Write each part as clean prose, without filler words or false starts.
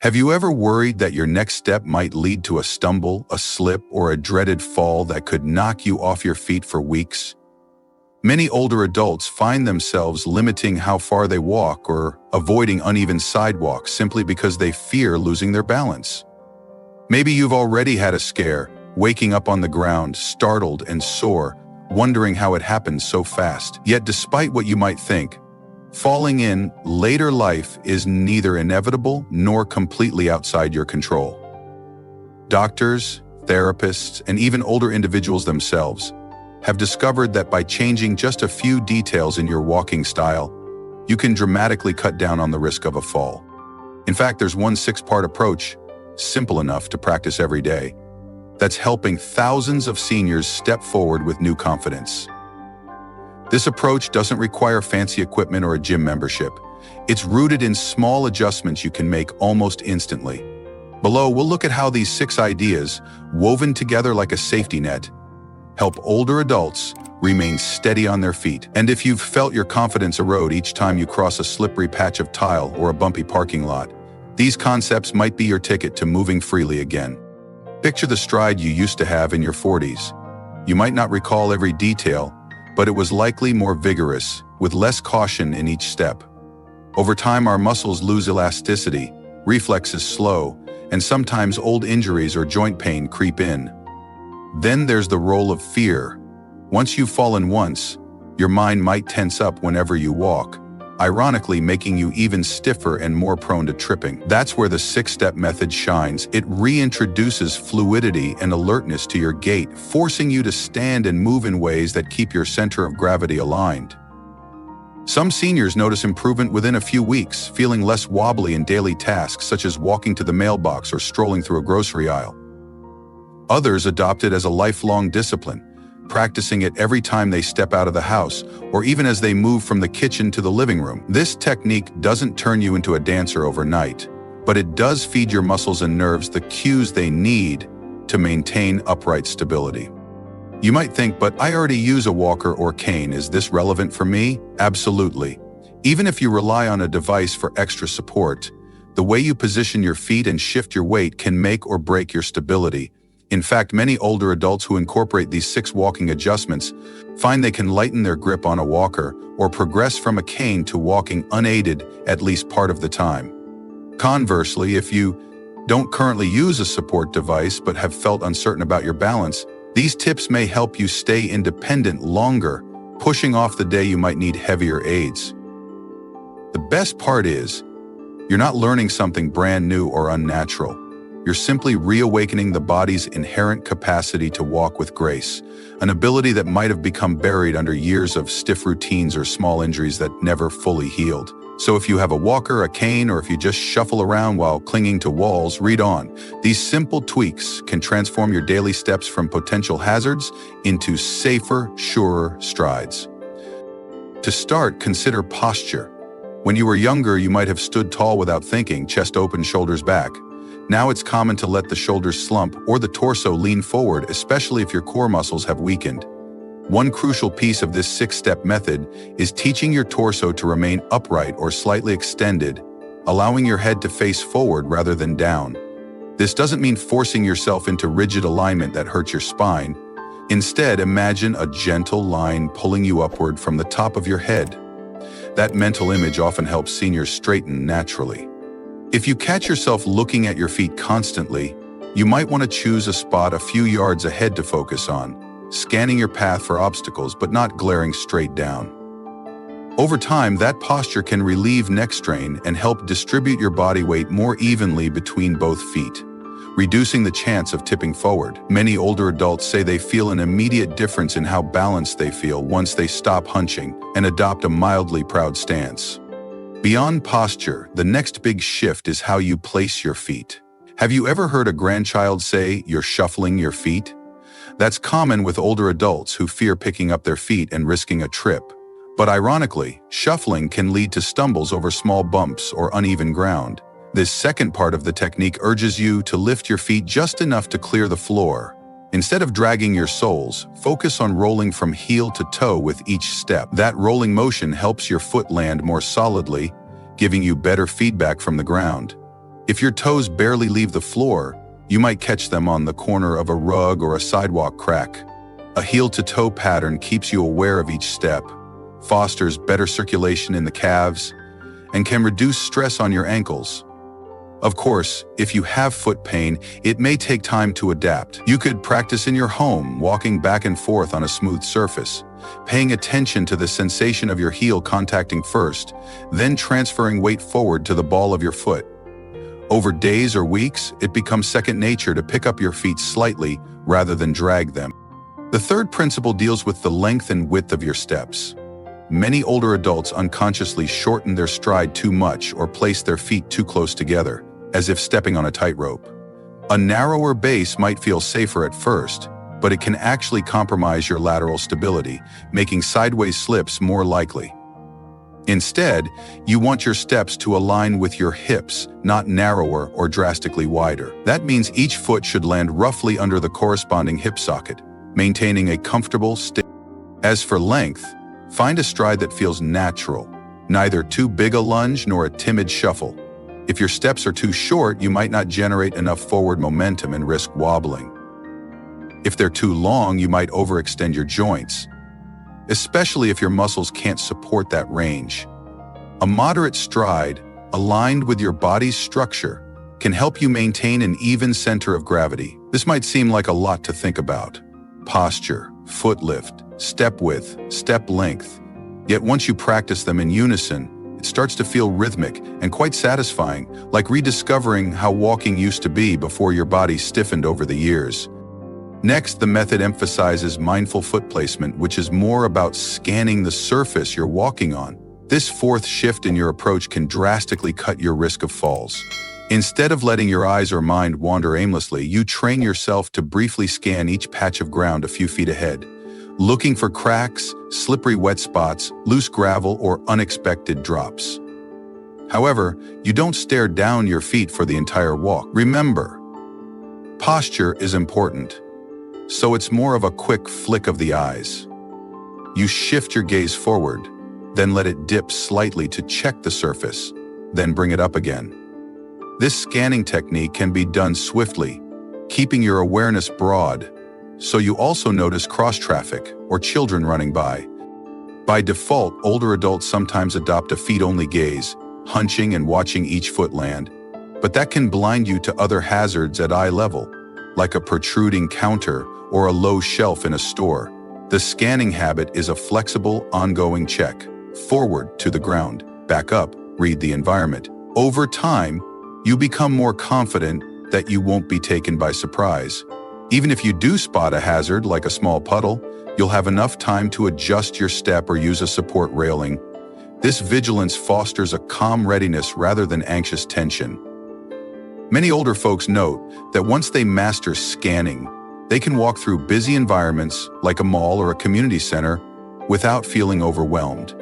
Have you ever worried that your next step might lead to a stumble, a slip, or a dreaded fall that could knock you off your feet for weeks? Many older adults find themselves limiting how far they walk or avoiding uneven sidewalks simply because they fear losing their balance. Maybe you've already had a scare, waking up on the ground, startled and sore, wondering how it happened so fast. Yet despite what you might think, falling in later life is neither inevitable nor completely outside your control. Doctors, therapists, and even older individuals themselves have discovered that by changing just a few details in your walking style, you can dramatically cut down on the risk of a fall. In fact, there's one 6-part approach, simple enough to practice every day, that's helping thousands of seniors step forward with new confidence. This approach doesn't require fancy equipment or a gym membership. It's rooted in small adjustments you can make almost instantly. Below, we'll look at how these 6 ideas, woven together like a safety net, help older adults remain steady on their feet. And if you've felt your confidence erode each time you cross a slippery patch of tile or a bumpy parking lot, these concepts might be your ticket to moving freely again. Picture the stride you used to have in your 40s. You might not recall every detail, but it was likely more vigorous, with less caution in each step. Over time, our muscles lose elasticity, reflexes slow, and sometimes old injuries or joint pain creep in. Then there's the role of fear. Once you've fallen once, your mind might tense up whenever you walk, ironically making you even stiffer and more prone to tripping. That's where the 6-step method shines. It reintroduces fluidity and alertness to your gait, forcing you to stand and move in ways that keep your center of gravity aligned. Some seniors notice improvement within a few weeks, feeling less wobbly in daily tasks such as walking to the mailbox or strolling through a grocery aisle. Others adopt it as a lifelong discipline, practicing it every time they step out of the house or even as they move from the kitchen to the living room. This technique doesn't turn you into a dancer overnight, but it does feed your muscles and nerves the cues they need to maintain upright stability. You might think, but I already use a walker or cane. Is this relevant for me? Absolutely. Even if you rely on a device for extra support, the way you position your feet and shift your weight can make or break your stability. In fact, many older adults who incorporate these 6 walking adjustments find they can lighten their grip on a walker or progress from a cane to walking unaided at least part of the time. Conversely, if you don't currently use a support device but have felt uncertain about your balance, these tips may help you stay independent longer, pushing off the day you might need heavier aids. The best part is, you're not learning something brand new or unnatural. You're simply reawakening the body's inherent capacity to walk with grace, an ability that might have become buried under years of stiff routines or small injuries that never fully healed. So if you have a walker, a cane, or if you just shuffle around while clinging to walls, read on. These simple tweaks can transform your daily steps from potential hazards into safer, surer strides. To start, consider posture. When you were younger, you might have stood tall without thinking, chest open, shoulders back. Now it's common to let the shoulders slump or the torso lean forward, especially if your core muscles have weakened. One crucial piece of this 6-step method is teaching your torso to remain upright or slightly extended, allowing your head to face forward rather than down. This doesn't mean forcing yourself into rigid alignment that hurts your spine. Instead, imagine a gentle line pulling you upward from the top of your head. That mental image often helps seniors straighten naturally. If you catch yourself looking at your feet constantly, you might want to choose a spot a few yards ahead to focus on, scanning your path for obstacles but not glaring straight down. Over time, that posture can relieve neck strain and help distribute your body weight more evenly between both feet, reducing the chance of tipping forward. Many older adults say they feel an immediate difference in how balanced they feel once they stop hunching and adopt a mildly proud stance. Beyond posture, the next big shift is how you place your feet. Have you ever heard a grandchild say, "You're shuffling your feet"? That's common with older adults who fear picking up their feet and risking a trip. But ironically, shuffling can lead to stumbles over small bumps or uneven ground. This second part of the technique urges you to lift your feet just enough to clear the floor. Instead of dragging your soles, focus on rolling from heel to toe with each step. That rolling motion helps your foot land more solidly, giving you better feedback from the ground. If your toes barely leave the floor, you might catch them on the corner of a rug or a sidewalk crack. A heel-to-toe pattern keeps you aware of each step, fosters better circulation in the calves, and can reduce stress on your ankles. Of course, if you have foot pain, it may take time to adapt. You could practice in your home, walking back and forth on a smooth surface, paying attention to the sensation of your heel contacting first, then transferring weight forward to the ball of your foot. Over days or weeks, it becomes second nature to pick up your feet slightly rather than drag them. The third principle deals with the length and width of your steps. Many older adults unconsciously shorten their stride too much or place their feet too close together, as if stepping on a tightrope. A narrower base might feel safer at first, but it can actually compromise your lateral stability, making sideways slips more likely. Instead, you want your steps to align with your hips, not narrower or drastically wider. That means each foot should land roughly under the corresponding hip socket, maintaining a comfortable stance. As for length, find a stride that feels natural, neither too big a lunge nor a timid shuffle. If your steps are too short, you might not generate enough forward momentum and risk wobbling. If they're too long, you might overextend your joints, especially if your muscles can't support that range. A moderate stride, aligned with your body's structure, can help you maintain an even center of gravity. This might seem like a lot to think about. Posture, foot lift, step width, step length. Yet once you practice them in unison, it starts to feel rhythmic and quite satisfying, like rediscovering how walking used to be before your body stiffened over the years. Next, the method emphasizes mindful foot placement, which is more about scanning the surface you're walking on. This fourth shift in your approach can drastically cut your risk of falls. Instead of letting your eyes or mind wander aimlessly, you train yourself to briefly scan each patch of ground a few feet ahead, looking for cracks, slippery wet spots, loose gravel, or unexpected drops. However, you don't stare down your feet for the entire walk. Remember, posture is important, so it's more of a quick flick of the eyes. You shift your gaze forward, then let it dip slightly to check the surface, then bring it up again. This scanning technique can be done swiftly, keeping your awareness broad, so you also notice cross-traffic or children running by. By default, older adults sometimes adopt a feet-only gaze, hunching and watching each foot land, but that can blind you to other hazards at eye level, like a protruding counter or a low shelf in a store. The scanning habit is a flexible, ongoing check. Forward to the ground, back up, read the environment. Over time, you become more confident that you won't be taken by surprise. Even if you do spot a hazard like a small puddle, you'll have enough time to adjust your step or use a support railing. This vigilance fosters a calm readiness rather than anxious tension. Many older folks note that once they master scanning, they can walk through busy environments like a mall or a community center without feeling overwhelmed.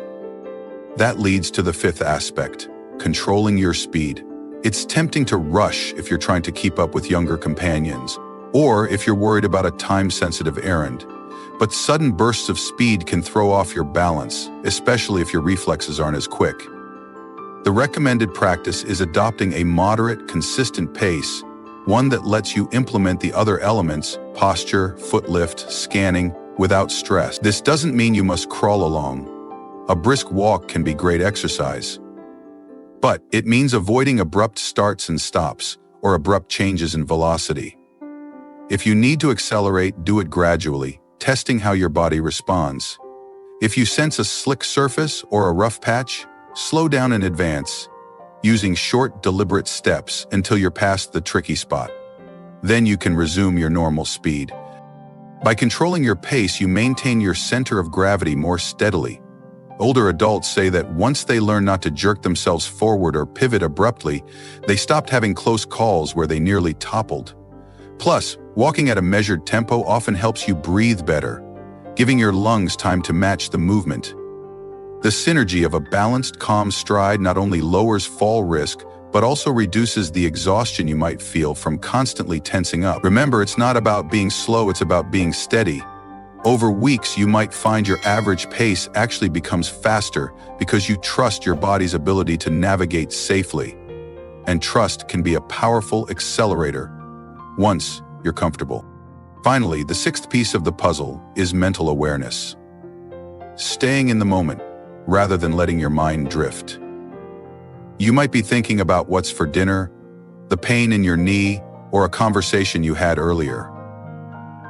That leads to the fifth aspect, controlling your speed. It's tempting to rush if you're trying to keep up with younger companions, or if you're worried about a time-sensitive errand. But sudden bursts of speed can throw off your balance, especially if your reflexes aren't as quick. The recommended practice is adopting a moderate, consistent pace, one that lets you implement the other elements, posture, foot lift, scanning, without stress. This doesn't mean you must crawl along. A brisk walk can be great exercise. But it means avoiding abrupt starts and stops, or abrupt changes in velocity. If you need to accelerate, do it gradually, testing how your body responds. If you sense a slick surface or a rough patch, slow down in advance, using short, deliberate steps until you're past the tricky spot. Then you can resume your normal speed. By controlling your pace, you maintain your center of gravity more steadily. Older adults say that once they learn not to jerk themselves forward or pivot abruptly, they stopped having close calls where they nearly toppled. Plus, walking at a measured tempo often helps you breathe better, giving your lungs time to match the movement. The synergy of a balanced, calm stride not only lowers fall risk, but also reduces the exhaustion you might feel from constantly tensing up. Remember, it's not about being slow, it's about being steady. Over weeks, you might find your average pace actually becomes faster because you trust your body's ability to navigate safely. and trust can be a powerful accelerator once you're comfortable. Finally, the sixth piece of the puzzle is mental awareness. Staying in the moment rather than letting your mind drift. You might be thinking about what's for dinner, the pain in your knee, or a conversation you had earlier.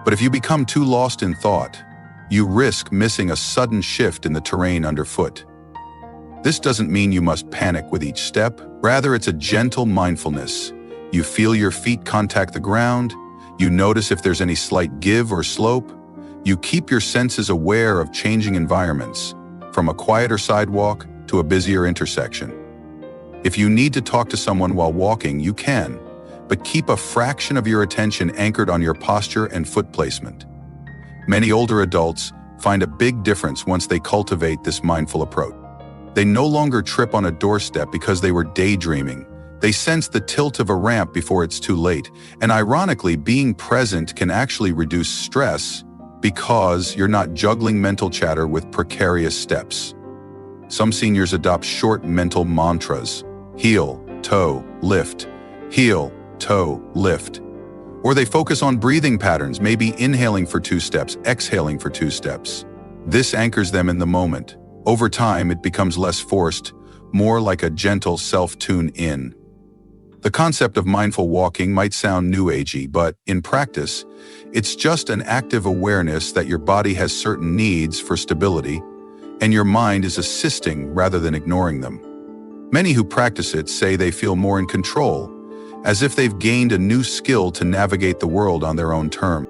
But if you become too lost in thought, you risk missing a sudden shift in the terrain underfoot. This doesn't mean you must panic with each step. Rather, it's a gentle mindfulness. You feel your feet contact the ground. You notice if there's any slight give or slope. You keep your senses aware of changing environments, from a quieter sidewalk to a busier intersection. If you need to talk to someone while walking, you can, but keep a fraction of your attention anchored on your posture and foot placement. Many older adults find a big difference once they cultivate this mindful approach. They no longer trip on a doorstep because they were daydreaming. They sense the tilt of a ramp before it's too late. And ironically, being present can actually reduce stress because you're not juggling mental chatter with precarious steps. Some seniors adopt short mental mantras: heel, toe, lift, heel, toe, lift. Or they focus on breathing patterns, maybe inhaling for 2 steps, exhaling for 2 steps. This anchors them in the moment. Over time, it becomes less forced, more like a gentle self-tune in. The concept of mindful walking might sound new agey, but in practice, it's just an active awareness that your body has certain needs for stability, and your mind is assisting rather than ignoring them. Many who practice it say they feel more in control, as if they've gained a new skill to navigate the world on their own terms.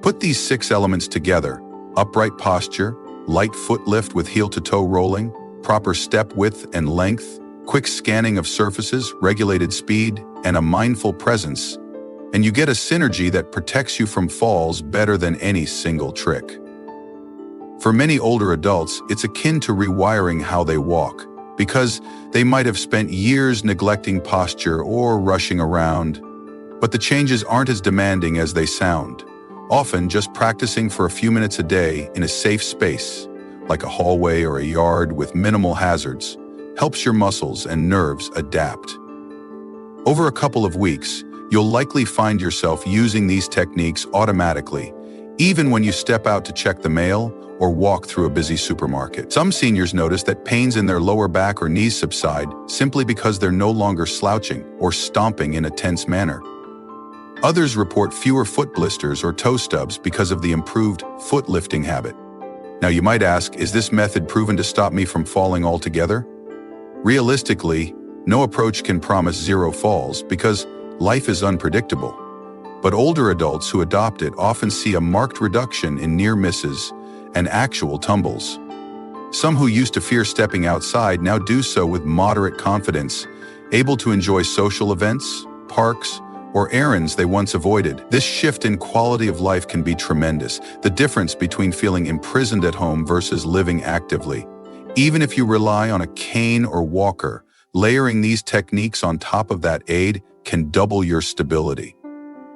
Put these 6 elements together: upright posture, light foot lift with heel-to-toe rolling, proper step width and length, quick scanning of surfaces, regulated speed, and a mindful presence, and you get a synergy that protects you from falls better than any single trick. For many older adults, it's akin to rewiring how they walk, because they might have spent years neglecting posture or rushing around. But the changes aren't as demanding as they sound. Often, just practicing for a few minutes a day in a safe space, like a hallway or a yard with minimal hazards, helps your muscles and nerves adapt. Over a couple of weeks, you'll likely find yourself using these techniques automatically, even when you step out to check the mail or walk through a busy supermarket. Some seniors notice that pains in their lower back or knees subside simply because they're no longer slouching or stomping in a tense manner. Others report fewer foot blisters or toe stubs because of the improved foot lifting habit. Now you might ask, is this method proven to stop me from falling altogether? Realistically, no approach can promise 0 falls because life is unpredictable. But older adults who adopt it often see a marked reduction in near misses and actual tumbles. Some who used to fear stepping outside now do so with moderate confidence, able to enjoy social events, parks, or errands they once avoided. This shift in quality of life can be tremendous, the difference between feeling imprisoned at home versus living actively. Even if you rely on a cane or walker, layering these techniques on top of that aid can double your stability.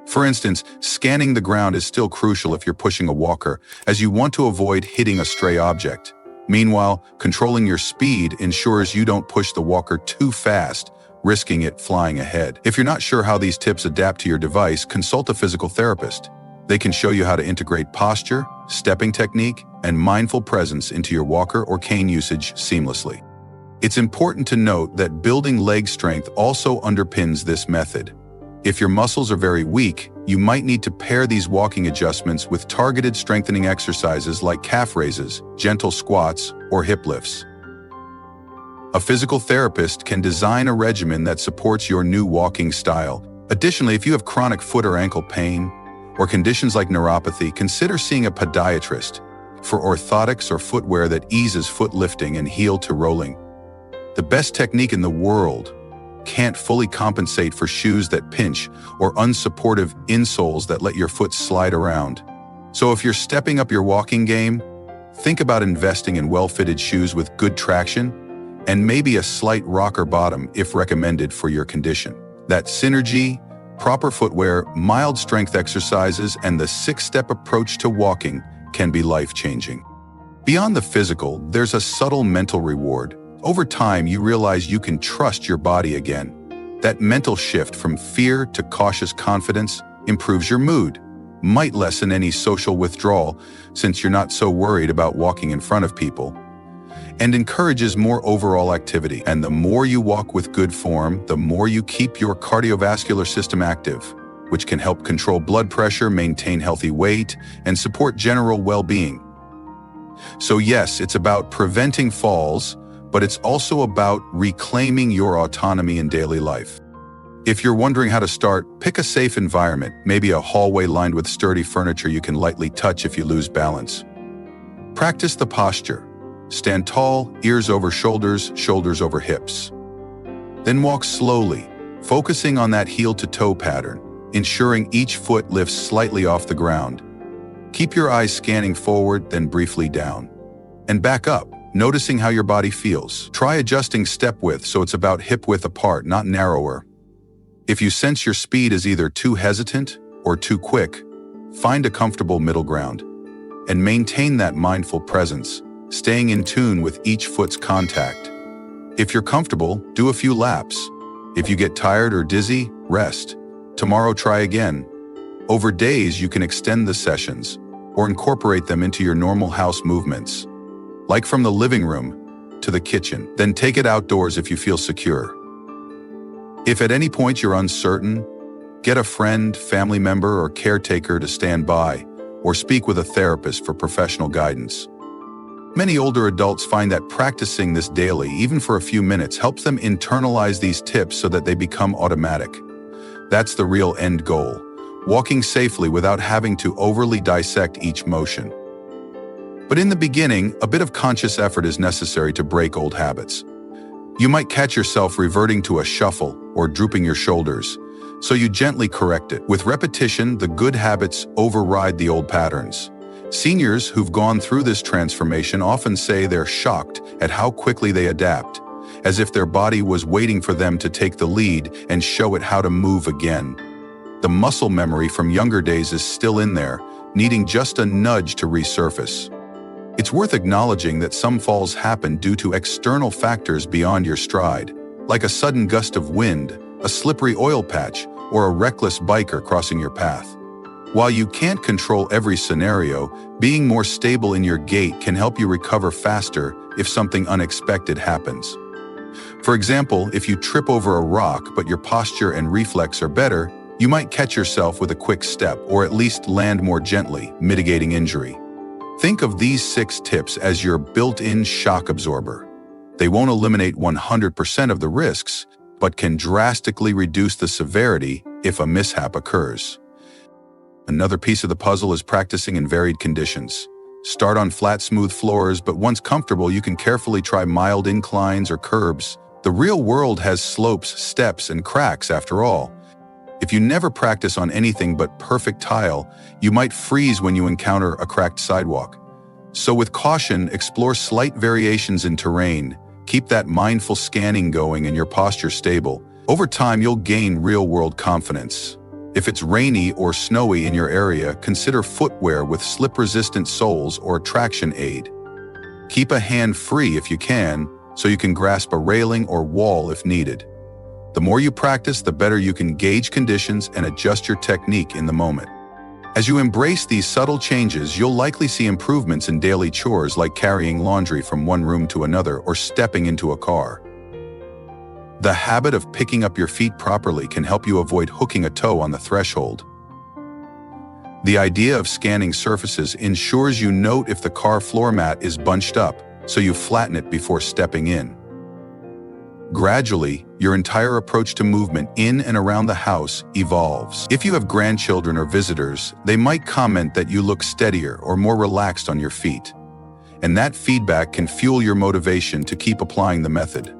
For instance, scanning the ground is still crucial if you're pushing a walker, as you want to avoid hitting a stray object. Meanwhile, controlling your speed ensures you don't push the walker too fast, risking it flying ahead. If you're not sure how these tips adapt to your device, consult a physical therapist. They can show you how to integrate posture, stepping technique, and mindful presence into your walker or cane usage seamlessly. It's important to note that building leg strength also underpins this method. If your muscles are very weak, you might need to pair these walking adjustments with targeted strengthening exercises like calf raises, gentle squats, or hip lifts. A physical therapist can design a regimen that supports your new walking style. Additionally, if you have chronic foot or ankle pain, or conditions like neuropathy, consider seeing a podiatrist for orthotics or footwear that eases foot lifting and heel to rolling. The best technique in the world can't fully compensate for shoes that pinch or unsupportive insoles that let your foot slide around. So if you're stepping up your walking game, think about investing in well-fitted shoes with good traction and maybe a slight rocker bottom if recommended for your condition. That synergy, proper footwear, mild strength exercises, and the 6-step approach to walking can be life-changing. Beyond the physical, there's a subtle mental reward. Over time, you realize you can trust your body again. That mental shift from fear to cautious confidence improves your mood, might lessen any social withdrawal since you're not so worried about walking in front of people, and encourages more overall activity. And the more you walk with good form, the more you keep your cardiovascular system active, which can help control blood pressure, maintain healthy weight, and support general well-being. So yes, it's about preventing falls, but it's also about reclaiming your autonomy in daily life. If you're wondering how to start, pick a safe environment, maybe a hallway lined with sturdy furniture you can lightly touch if you lose balance. Practice the posture. Stand tall, ears over shoulders, shoulders over hips. Then walk slowly, focusing on that heel-to-toe pattern, ensuring each foot lifts slightly off the ground. Keep your eyes scanning forward, then briefly down. And back up, noticing how your body feels. Try adjusting step width so it's about hip width apart, not narrower. If you sense your speed is either too hesitant or too quick, find a comfortable middle ground. And maintain that mindful presence, staying in tune with each foot's contact. If you're comfortable, do a few laps. If you get tired or dizzy, rest. Tomorrow, try again. Over days, you can extend the sessions or incorporate them into your normal house movements, like from the living room to the kitchen. Then take it outdoors if you feel secure. If at any point you're uncertain, get a friend, family member, or caretaker to stand by, or speak with a therapist for professional guidance. Many older adults find that practicing this daily, even for a few minutes, helps them internalize these tips so that they become automatic. That's the real end goal, walking safely without having to overly dissect each motion. But in the beginning, a bit of conscious effort is necessary to break old habits. You might catch yourself reverting to a shuffle or drooping your shoulders, so you gently correct it. With repetition, the good habits override the old patterns. Seniors who've gone through this transformation often say they're shocked at how quickly they adapt, as if their body was waiting for them to take the lead and show it how to move again. The muscle memory from younger days is still in there, needing just a nudge to resurface. It's worth acknowledging that some falls happen due to external factors beyond your stride, like a sudden gust of wind, a slippery oil patch, or a reckless biker crossing your path. While you can't control every scenario, being more stable in your gait can help you recover faster if something unexpected happens. For example, if you trip over a rock but your posture and reflex are better, you might catch yourself with a quick step or at least land more gently, mitigating injury. Think of these 6 tips as your built-in shock absorber. They won't eliminate 100% of the risks, but can drastically reduce the severity if a mishap occurs. Another piece of the puzzle is practicing in varied conditions. Start on flat, smooth floors, but once comfortable, you can carefully try mild inclines or curbs. The real world has slopes, steps, and cracks after all. If you never practice on anything but perfect tile, you might freeze when you encounter a cracked sidewalk. So with caution, explore slight variations in terrain. Keep that mindful scanning going and your posture stable. Over time, you'll gain real-world confidence. If it's rainy or snowy in your area, consider footwear with slip-resistant soles or traction aid. Keep a hand free if you can, so you can grasp a railing or wall if needed. The more you practice, the better you can gauge conditions and adjust your technique in the moment. As you embrace these subtle changes, you'll likely see improvements in daily chores like carrying laundry from one room to another or stepping into a car. The habit of picking up your feet properly can help you avoid hooking a toe on the threshold. The idea of scanning surfaces ensures you note if the car floor mat is bunched up, so you flatten it before stepping in. Gradually, your entire approach to movement in and around the house evolves. If you have grandchildren or visitors, they might comment that you look steadier or more relaxed on your feet. And that feedback can fuel your motivation to keep applying the method.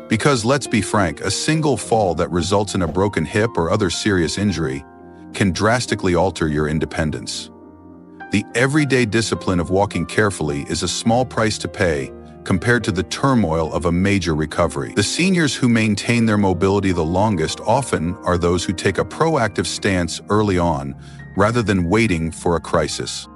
Because let's be frank, a single fall that results in a broken hip or other serious injury can drastically alter your independence. The everyday discipline of walking carefully is a small price to pay compared to the turmoil of a major recovery. The seniors who maintain their mobility the longest often are those who take a proactive stance early on, rather than waiting for a crisis.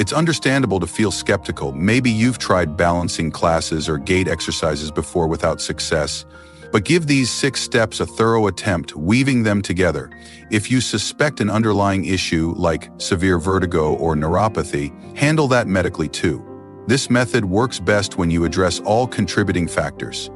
It's understandable to feel skeptical. Maybe you've tried balancing classes or gait exercises before without success, But give these 6 steps a thorough attempt, weaving them together. If you suspect an underlying issue like severe vertigo or neuropathy, handle that medically too. This method works best when you address all contributing factors.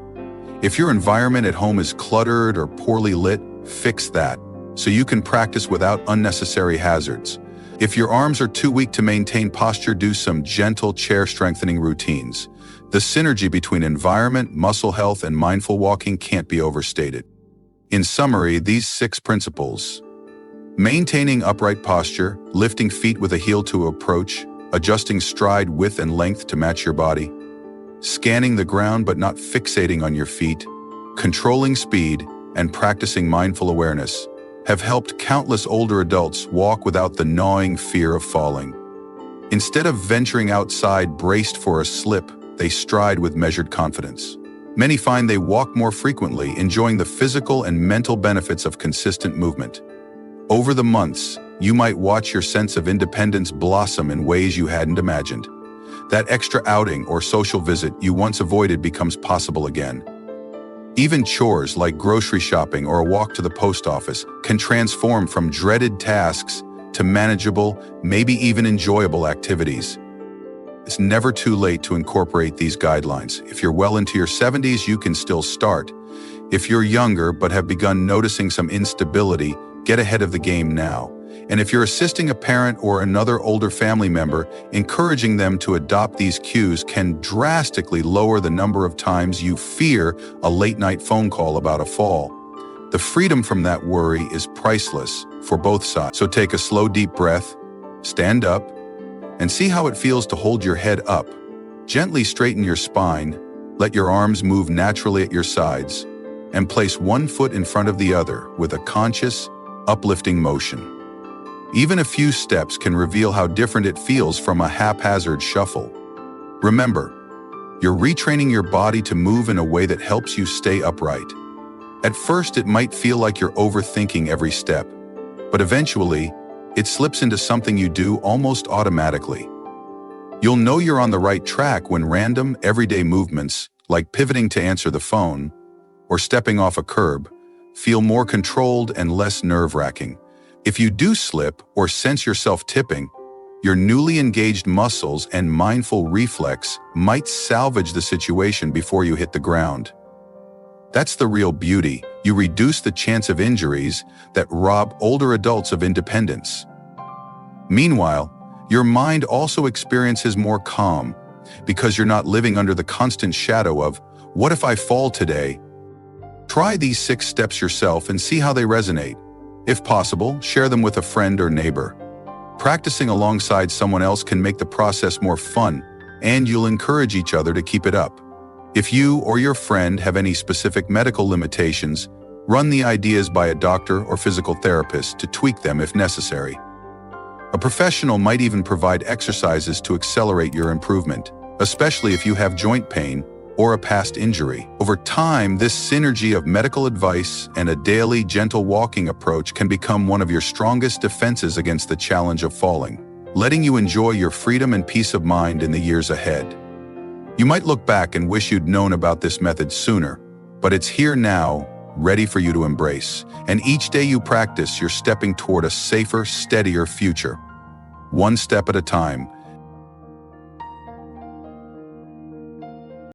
If your environment at home is cluttered or poorly lit, fix that, so you can practice without unnecessary hazards. If your arms are too weak to maintain posture, do some gentle chair strengthening routines. The synergy between environment, muscle health, and mindful walking can't be overstated. In summary, these 6 principles: maintaining upright posture, lifting feet with a heel-to approach, adjusting stride width and length to match your body, scanning the ground but not fixating on your feet, controlling speed, and practicing mindful awareness, have helped countless older adults walk without the gnawing fear of falling. Instead of venturing outside braced for a slip, they stride with measured confidence. Many find they walk more frequently, enjoying the physical and mental benefits of consistent movement. Over the months, you might watch your sense of independence blossom in ways you hadn't imagined. That extra outing or social visit you once avoided becomes possible again. Even chores like grocery shopping or a walk to the post office can transform from dreaded tasks to manageable, maybe even enjoyable activities. It's never too late to incorporate these guidelines. If you're well into your 70s, you can still start. If you're younger but have begun noticing some instability, get ahead of the game now. And if you're assisting a parent or another older family member, encouraging them to adopt these cues can drastically lower the number of times you fear a late-night phone call about a fall. The freedom from that worry is priceless for both sides. So take a slow, deep breath, stand up, and see how it feels to hold your head up. Gently straighten your spine, let your arms move naturally at your sides, and place one foot in front of the other with a conscious, uplifting motion. Even a few steps can reveal how different it feels from a haphazard shuffle. Remember, you're retraining your body to move in a way that helps you stay upright. At first, it might feel like you're overthinking every step, but eventually, it slips into something you do almost automatically. You'll know you're on the right track when random, everyday movements, like pivoting to answer the phone or stepping off a curb, feel more controlled and less nerve-wracking. If you do slip or sense yourself tipping, your newly engaged muscles and mindful reflex might salvage the situation before you hit the ground. That's the real beauty. You reduce the chance of injuries that rob older adults of independence. Meanwhile, your mind also experiences more calm because you're not living under the constant shadow of, "What if I fall today?" Try these 6 steps yourself and see how they resonate. If possible, share them with a friend or neighbor. Practicing alongside someone else can make the process more fun, and you'll encourage each other to keep it up. If you or your friend have any specific medical limitations, run the ideas by a doctor or physical therapist to tweak them if necessary. A professional might even provide exercises to accelerate your improvement, especially if you have joint pain or a past injury. Over time, this synergy of medical advice and a daily, gentle walking approach can become one of your strongest defenses against the challenge of falling, letting you enjoy your freedom and peace of mind in the years ahead. You might look back and wish you'd known about this method sooner, but it's here now, ready for you to embrace. And each day you practice, you're stepping toward a safer, steadier future. One step at a time,